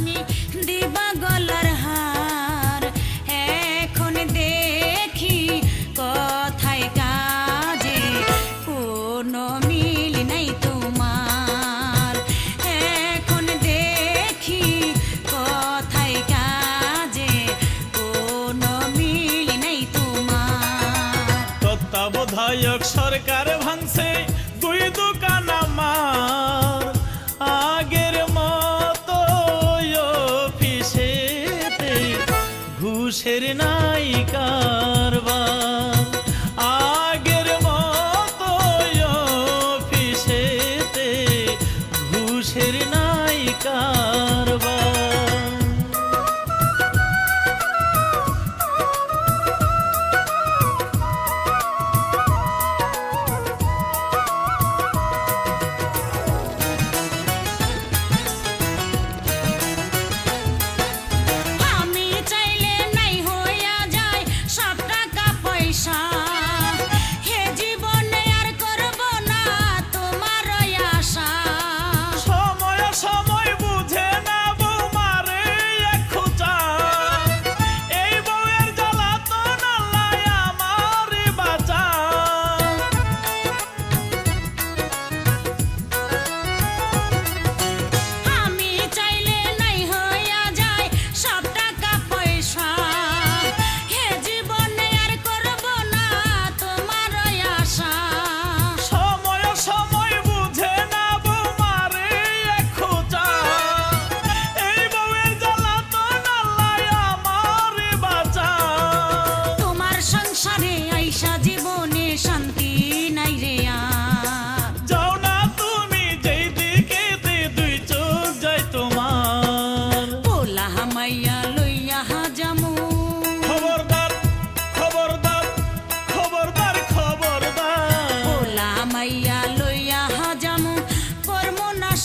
আমি দিবা গলার হার এখন দেখি কথায় কাজে কোনো মিল নাই তোমার এখন দেখি কথায় কাজে কোনো মিল নাই তোমার তত্ত্বাবধায়ক সরকার ভাঙছে দুই দোকান আমার আগের মতো অফিসেতে ঘুষের নাই কারবার আগের মতো অফিসেতে ঘুষের নাই কারবার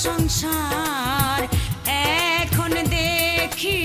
সংসার এখন দেখি